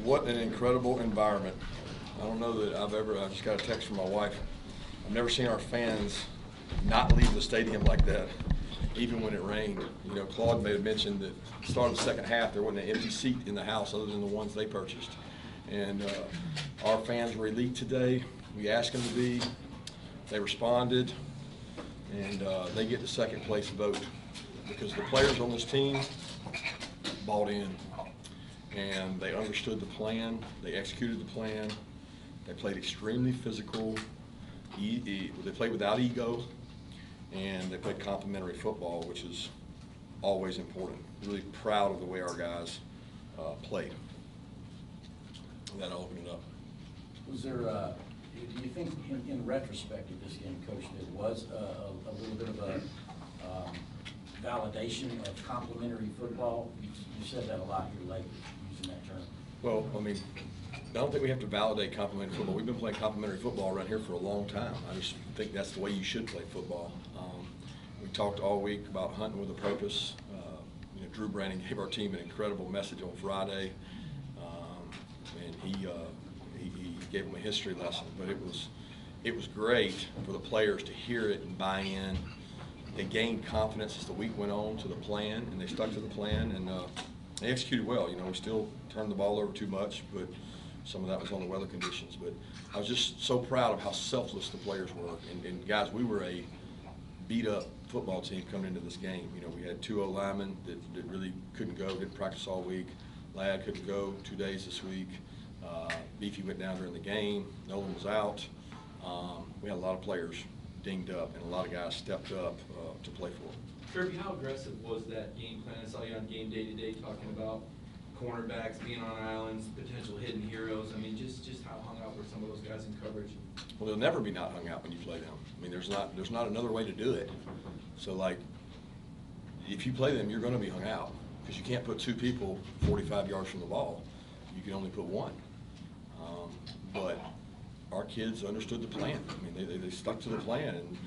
What an incredible environment. I don't know that I just got a text from my wife. I've never seen our fans not leave the stadium like that, even when it rained. You know, Claude may have mentioned that at the start of the second half, there wasn't an empty seat in the house other than the ones they purchased. And our fans were elite today. We asked them to be. They responded, and they get the second place vote because the players on this team bought in. And they understood the plan, they executed the plan, they played extremely physical, they played without ego, and they played complementary football, which is always important. Really proud of the way our guys played. And that'll open it up. Was there, do you think in retrospect of this game, Coach, there was a little bit of a validation of complementary football? You said that a lot here lately, using that term. Well, I mean, I don't think we have to validate complementary football. We've been playing complementary football around here for a long time. I just think that's the way you should play football. We talked all week about hunting with a purpose. You know, Drew Brandon gave our team an incredible message on Friday, and he gave them a history lesson. But it was great for the players to hear it and buy in. They gained confidence as the week went on to the plan, and they stuck to the plan, and they executed well. You know, we still turned the ball over too much, but some of that was on the weather conditions. But I was just so proud of how selfless the players were. And guys, we were a beat-up football team coming into this game. You know, we had 2 linemen that really couldn't go, didn't practice all week. Ladd couldn't go 2 days this week. Beefy went down during the game. Nolan was out. We had a lot of players dinged up, and a lot of guys stepped up to play for them. Kirby, how aggressive was that game plan? I saw you on Game Day today talking about cornerbacks being on islands, potential hidden heroes. I mean, just how hung out were some of those guys in coverage? Well, they'll never be not hung out when you play them. I mean, there's not another way to do it. So, like, if you play them, you're going to be hung out because you can't put 2 people 45 yards from the ball. You can only put 1. But our kids understood the plan. I mean, they stuck to the plan, and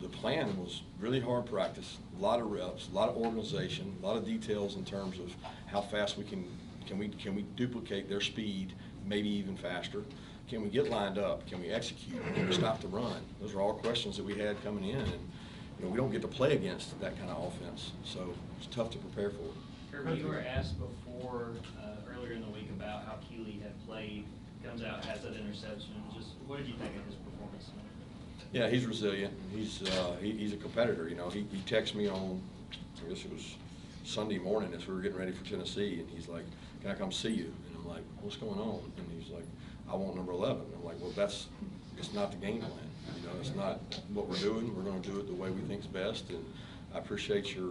the plan was really hard practice, a lot of reps, a lot of organization, a lot of details in terms of how fast we can we duplicate their speed, maybe even faster. Can we get lined up? Can we execute? Can we stop the run? Those are all questions that we had coming in, and you know, we don't get to play against that kind of offense, so it's tough to prepare for. Kirby, you were asked before earlier in the week about how Keeley had played. Comes out, has that interception. Just what did you think of his performance? Yeah, he's resilient. He's a competitor. You know, he texted me on, I guess it was Sunday morning as we were getting ready for Tennessee, and he's like, "Can I come see you?" And I'm like, "What's going on?" And he's like, "I want number 11." And I'm like, "Well, it's not the game plan. You know, it's not what we're doing. We're going to do it the way we think's best." And I appreciate your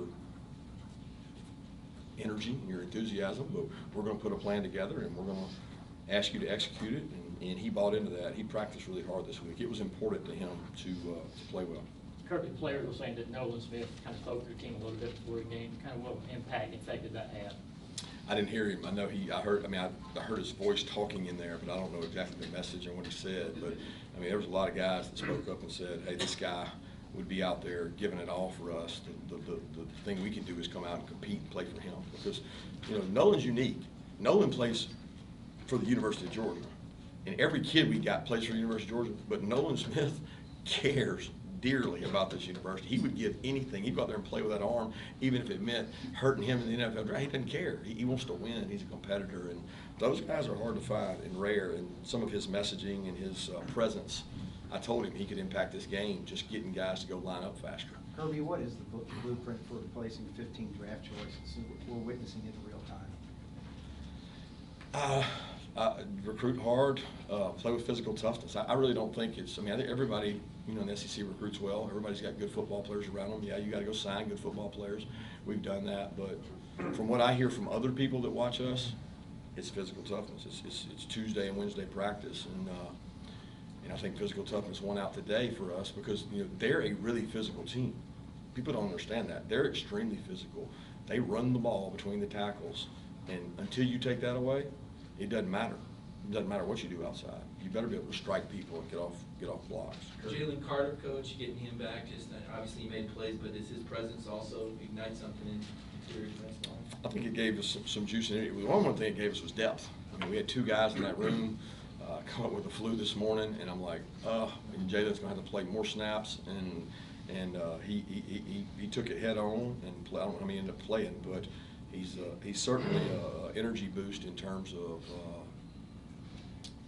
energy and your enthusiasm, but we're going to put a plan together, and we're going to ask you to execute it, and he bought into that. He practiced really hard this week. It was important to him to play well. Kirby, players were saying that Nolan Smith kind of spoke to the team a little bit before the game. Kind of what impact and effect did that have? I didn't hear him. I know I heard his voice talking in there, but I don't know exactly the message and what he said. But I mean, there was a lot of guys that spoke up and said, "Hey, this guy would be out there giving it all for us. The thing we can do is come out and compete and play for him." Because, you know, Nolan's unique. Nolan plays for the University of Georgia, and every kid we got plays for the University of Georgia, but Nolan Smith cares dearly about this university. He would give anything. He'd go out there and play with that arm, even if it meant hurting him in the NFL draft. He doesn't care. He wants to win. He's a competitor, and those guys are hard to find and rare, and some of his messaging and his presence, I told him he could impact this game just getting guys to go line up faster. Kirby, what is the blueprint for replacing 15 draft choices? We're witnessing it in real time. Recruit hard, play with physical toughness. I really don't think it's, I think everybody, you know, in the SEC recruits well. Everybody's got good football players around them. Yeah, you got to go sign good football players. We've done that, but from what I hear from other people that watch us, it's physical toughness. It's Tuesday and Wednesday practice, and I think physical toughness won out today for us because, you know, they're a really physical team. People don't understand that. They're extremely physical. They run the ball between the tackles, and until you take that away, it doesn't matter. It doesn't matter what you do outside. You better be able to strike people and get off blocks. Jalen Carter, coach, getting him back. Just obviously he made plays, but does his presence also ignite something in interior defense line? I think it gave us some juice in it. The one thing it gave us was depth. I I mean, we had 2 guys in that room come up with the flu this morning, and I'm like, and Jalen's gonna have to play more snaps, and he took it head on, and I don't know how he ended up playing, but he's certainly an energy boost in terms of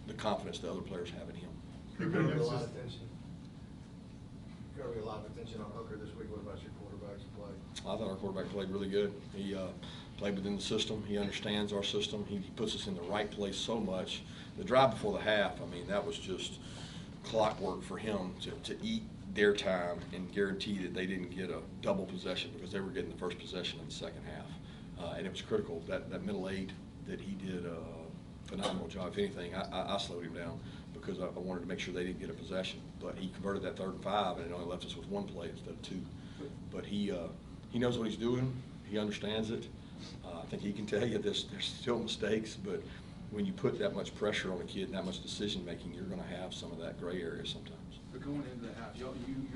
the confidence the other players have in him. Kirby, a lot of attention. Kirby, a lot of attention on Hooker this week. What about your quarterback's play? I thought our quarterback played really good. He played within the system. He understands our system. He puts us in the right place so much. The drive before the half, I mean, that was just clockwork for him to eat their time and guarantee that they didn't get a double possession because they were getting the first possession in the second half. And it was critical, that middle 8, that he did a phenomenal job. If anything, I slowed him down because I wanted to make sure they didn't get a possession. But he converted that 3rd and 5, and it only left us with 1 play instead of 2. But he knows what he's doing. He understands it. I think he can tell you there's still mistakes, but when you put that much pressure on a kid and that much decision making, you're going to have some of that gray area sometimes. But going into the half, you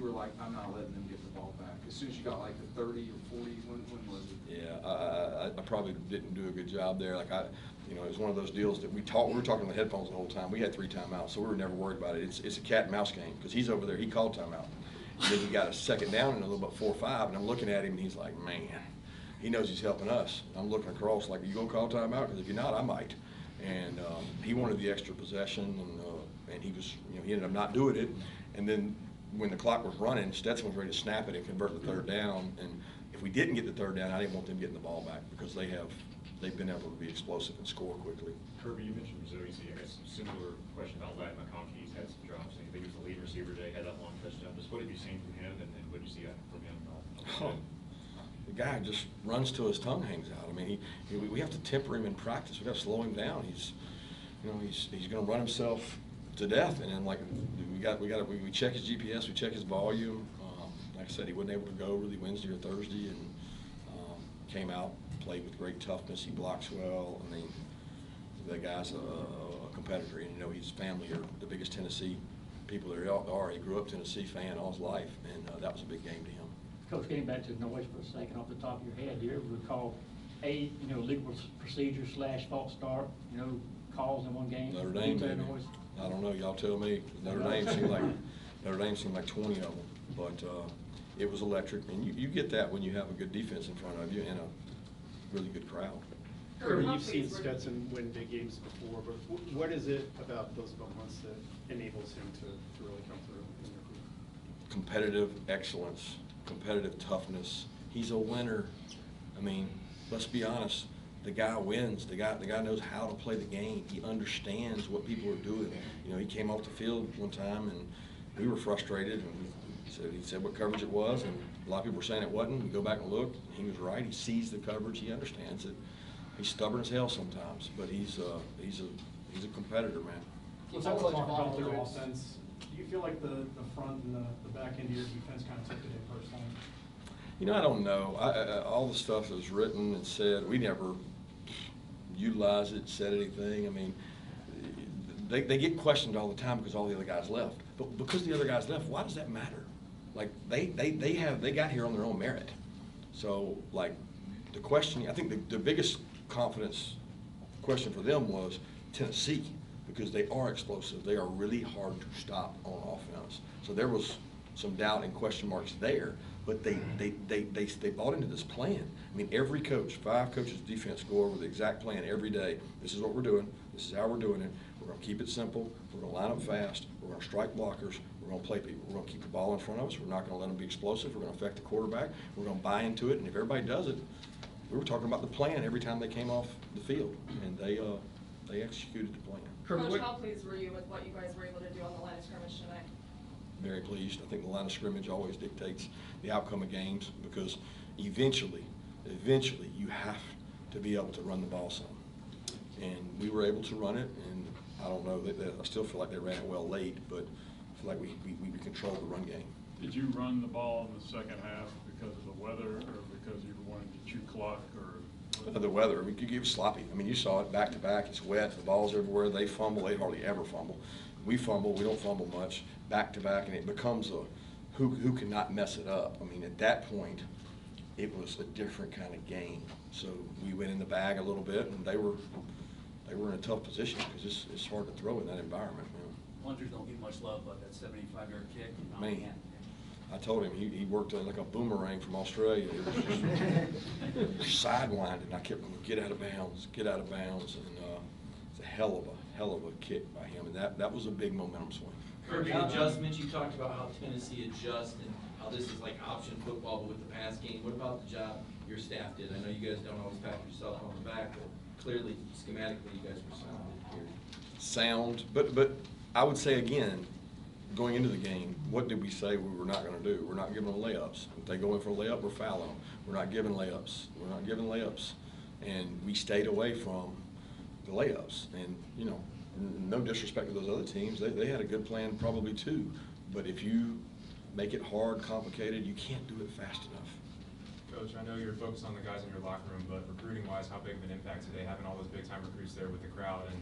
were like, I'm not letting them get the ball back. As soon as you got like the 30 or 40, when was it? Yeah, I probably didn't do a good job there. Like it was one of those deals that we were talking on the headphones the whole time. We had 3 timeouts, so we were never worried about it. It's a cat and mouse game because he's over there. He called timeout. And then he got a 2nd down and a little bit 4 or 5, and I'm looking at him and he's like, man, he knows he's helping us. I'm looking across like, are you gonna call timeout? Because if you're not, I might. And he wanted the extra possession, and he was, he ended up not doing it. And then when the clock was running, Stetson was ready to snap it and convert the 3rd down. And if we didn't get the 3rd down, I didn't want them getting the ball back because they've been able to be explosive and score quickly. Kirby, you mentioned resiliency. I guess similar question about Latin McConkey. He's had some drops. I think he was the lead receiver today, had that long touchdown. Just what have you seen from him, and what did you see from him? The guy just runs till his tongue hangs out. I mean, we have to temper him in practice. We got to slow him down. He's going to run himself to death. And then we check his GPS, we check his volume. Like I said, he wasn't able to go really Wednesday or Thursday, and came out, played with great toughness. He blocks well. I mean, the guy's a competitor, and his family are the biggest Tennessee people there are. He grew up Tennessee fan all his life, and that was a big game to him. Coach, getting back to noise for a second, off the top of your head, do you ever recall legal procedure / false start, calls in one game? Notre Dame, maybe. I don't know. Y'all tell me. Notre Dame seemed like 20 of them, but it was electric, and you get that when you have a good defense in front of you and a really good crowd. Kirby, you've seen Stetson win big games before, but what is it about those moments that enables him to really come through in your group? Competitive excellence, competitive toughness. He's a winner. I mean, let's be honest. The guy wins. The guy knows how to play the game. He understands what people are doing. He came off the field one time, and we were frustrated, and he said what coverage it was, and a lot of people were saying it wasn't. We go back and look. He was right. He sees the coverage. He understands it. He's stubborn as hell sometimes, but he's a competitor, man. Let's talk about their offense. Do you feel like the front and the back end of your defense kind of took it in personally? I don't know. All the stuff that was written and said, we never utilized it, said anything. I mean, they get questioned all the time because all the other guys left. But because the other guys left, why does that matter? Like, they got here on their own merit. So, like, the question, I think the biggest confidence question for them was Tennessee, because they are explosive. They are really hard to stop on offense. So there was some doubt and question marks there, but they bought into this plan. I mean, every coach, 5 coaches defense, go over the exact plan every day. This is what we're doing. This is how we're doing it. We're going to keep it simple. We're going to line up fast. We're going to strike blockers. We're going to play people. We're going to keep the ball in front of us. We're not going to let them be explosive. We're going to affect the quarterback. We're going to buy into it, and if everybody does it, we were talking about the plan every time they came off the field, and they executed the plan. Coach, how pleased were you with what you guys were able to do on the line of scrimmage tonight? Very pleased. I think the line of scrimmage always dictates the outcome of games, because eventually you have to be able to run the ball some. And we were able to run it, and I don't know, I still feel like they ran it well late, but I feel like we controlled the run game. Did you run the ball in the second half because of the weather, or because you wanted to chew clock, or? The weather, we could give sloppy. I mean, you saw it back to back. It's wet. The ball's everywhere. They fumble. They hardly ever fumble. We fumble. We don't fumble much. Back to back, and it becomes a who cannot mess it up. I mean, at that point, it was a different kind of game. So we went in the bag a little bit, and they were they were in a tough position because it's hard to throw in that environment. Punters don't get much love, but that 75-yard kick. Man, I told him he worked like a boomerang from Australia. It was just sidewinding. I kept going, get out of bounds, get out of bounds, and it's a hell of a kick by him, and that was a big momentum swing. Kirby, adjustments, you talked about how Tennessee adjusts and how this is like option football, but with the pass game. What about the job your staff did? I know you guys don't always pat yourself on the back, but clearly, schematically, you guys were sound here. Sound, but I would say again, going into the game, what did we say we were not going to do? We're not giving them layups. If they go in for a layup, we're fouling them. We're not giving layups. We're not giving layups. And we stayed away from the layups. And, you know, no disrespect to those other teams. They had a good plan probably too. But if you make it hard, complicated, you can't do it fast enough. Coach, I know you're focused on the guys in your locker room, but recruiting-wise, how big of an impact today having all those big-time recruits there with the crowd and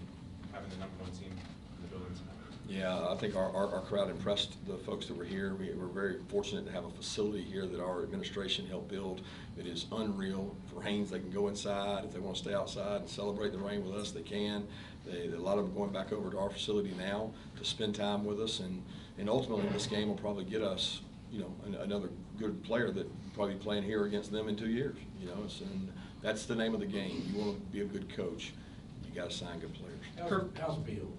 having the #1 team in the building tonight? Yeah, I think our crowd impressed the folks that were here. We were very fortunate to have a facility here that our administration helped build. It is unreal. For Haynes, they can go inside. If they want to stay outside and celebrate the rain with us, they can. A lot of them are going back over to our facility now to spend time with us. And ultimately, this game will probably get us, you know, another good player that will probably be playing here against them in 2 years. You know, and that's the name of the game. You want to be a good coach, you got to sign good players. How's Bill?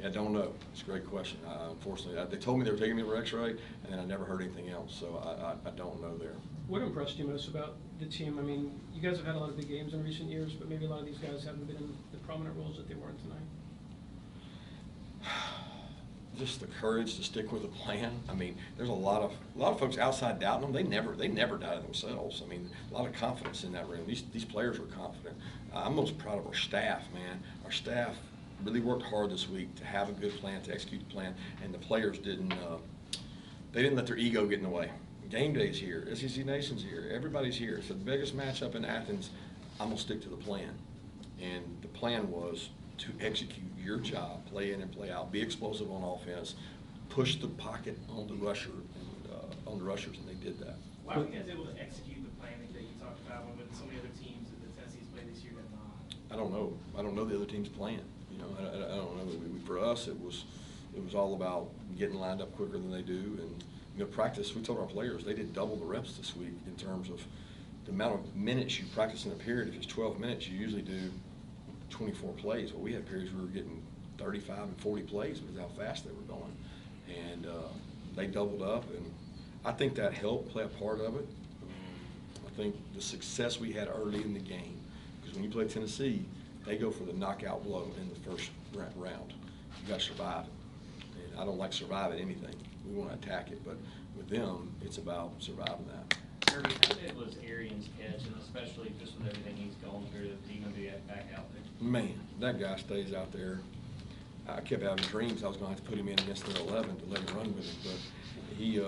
I don't know. It's a great question. Unfortunately, they told me they were taking me for X-ray, and then I never heard anything else. So I don't know there. What impressed you most about the team? I mean, you guys have had a lot of big games in recent years, but maybe a lot of these guys haven't been in the prominent roles that they were in tonight. Just the courage to stick with the plan. I mean, there's a lot of folks outside doubting them. They never doubted themselves. I mean, a lot of confidence in that room. These players were confident. I'm most proud of our staff, man. Our staff really worked hard this week to have a good plan, to execute the plan, and the players didn't let their ego get in the way. Game day's here, SEC Nation's here, everybody's here. It's the biggest matchup in Athens. I'm gonna stick to the plan. And the plan was to execute your job, play in and play out, be explosive on offense, push the pocket on the rushers, and they did that. Why were you guys able to execute the plan that you talked about when so many other teams that the Tennessee's played this year have not? I don't know. I don't know the other team's plan. You know, I don't know. For us, it was all about getting lined up quicker than they do. And, you know, practice, we told our players they did double the reps this week in terms of the amount of minutes you practice in a period. If it's 12 minutes, you usually do 24 plays. Well, we had periods we were getting 35 and 40 plays because of how fast they were going. And they doubled up, and I think that helped play a part of it. I think the success we had early in the game, because when you play Tennessee, they go for the knockout blow in the first round. You got to survive it. And I don't like surviving anything. We want to attack it, but with them, it's about surviving that. Kirby, how big was Arian's catch, and especially just with everything he's gone through, that he's going to be back out there? Man, that guy stays out there. I kept having dreams I was going to have to put him in against their 11 to let him run with it, but he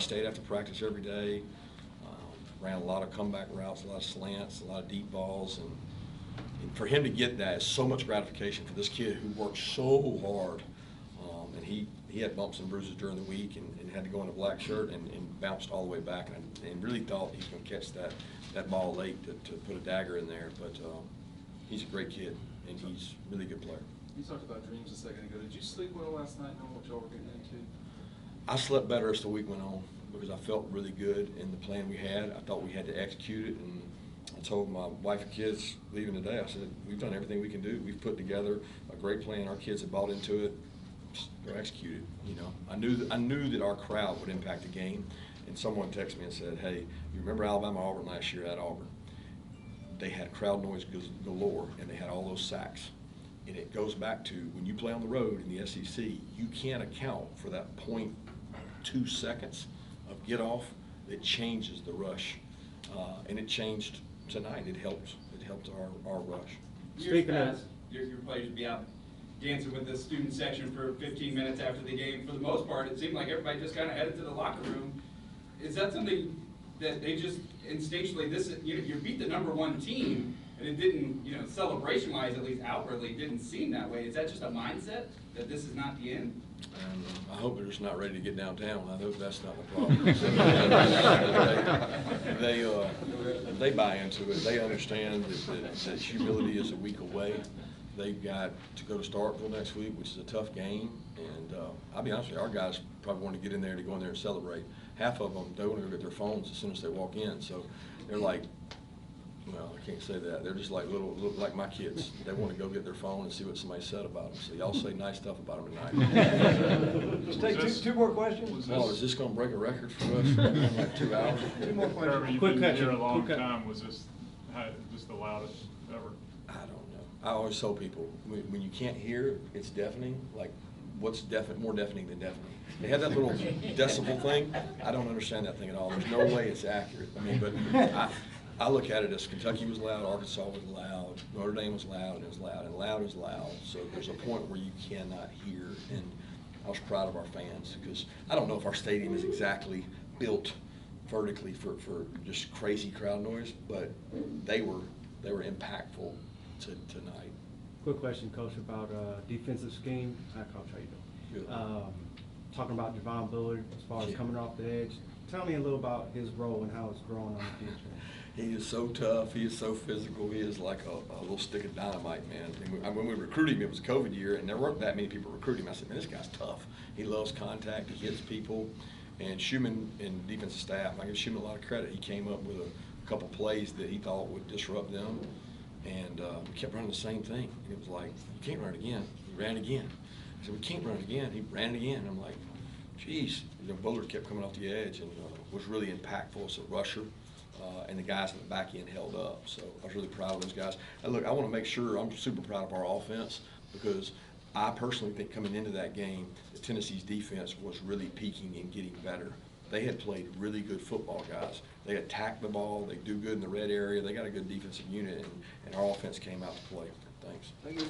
stayed after practice every day, ran a lot of comeback routes, a lot of slants, a lot of deep balls, and for him to get that is so much gratification for this kid who worked so hard. And he had bumps and bruises during the week and had to go in a black shirt and bounced all the way back and really thought he was going to catch that ball late to put a dagger in there. But he's a great kid, and he's a really good player. You talked about dreams a second ago. Did you sleep well last night knowing what y'all were getting into? I slept better as the week went on because I felt really good in the plan we had. I thought we had to execute it, and I told my wife and kids leaving today, I said, we've done everything we can do. We've put together a great plan. Our kids have bought into it. Just go execute it. You know, I knew that our crowd would impact the game. And someone texted me and said, hey, you remember Alabama-Auburn last year at Auburn? They had crowd noise galore, and they had all those sacks. And it goes back to when you play on the road in the SEC, you can't account for that 0.2 seconds of get off that changes the rush. And it changed tonight. It helped our rush. Years past, your players would be out dancing with the student section for 15 minutes after the game. For the most part, it seemed like everybody just kind of headed to the locker room. Is that something that they just instinctually, you beat the #1 team, And it didn't, you know, celebration-wise, at least outwardly, didn't seem that way. Is that just a mindset that this is not the end? I hope they're just not ready to get downtown. I hope that's not the problem. They buy into it. They understand that humility is a week away. They've got to go to Starkville next week, which is a tough game. And I'll be honest with you, our guys probably want to get in there to go in there and celebrate. Half of them, they want to go get their phones as soon as they walk in. So they're like, well, I can't say that. They're just like like my kids. They want to go get their phone and see what somebody said about them. So y'all say nice stuff about them tonight. Just take two more questions. Oh, is this going to break a record for us? In like 2 hours? Two more questions. Kirby, you've Quick been question. here a long Quick time. Was this just the loudest ever? I don't know. I always tell people, when you can't hear, it's deafening. Like, what's more deafening than deafening? They have that little decibel thing. I don't understand that thing at all. There's no way it's accurate. I mean, but I look at it as Kentucky was loud, Arkansas was loud, Notre Dame was loud, and it was loud, and loud is loud. So there's a point where you cannot hear, and I was proud of our fans, because I don't know if our stadium is exactly built vertically for just crazy crowd noise, but they were impactful tonight. Quick question, Coach, about defensive scheme. Hi, Coach, how you doing? Good. Talking about Javon Bullard as far as Yeah. coming off the edge. Tell me a little about his role and how it's grown on the field. He is so tough. He is so physical. He is like a little stick of dynamite, man. And when we recruited him, it was a COVID year, and there weren't that many people recruiting him. I said, man, this guy's tough. He loves contact. He hits people. And Schumann and defensive staff, I give Schumann a lot of credit. He came up with a couple plays that he thought would disrupt them, and we kept running the same thing. And it was like, you can't run it again. He ran again. I said, we can't run it again. He ran it again. I'm like, geez. Bullard kept coming off the edge and was really impactful as a rusher. And the guys in the back end held up. So I was really proud of those guys. And look, I want to make sure, I'm super proud of our offense, because I personally think coming into that game, that Tennessee's defense was really peaking and getting better. They had played really good football, guys. They attacked the ball. They do good in the red area. They got a good defensive unit, and our offense came out to play. Thanks. Thank you.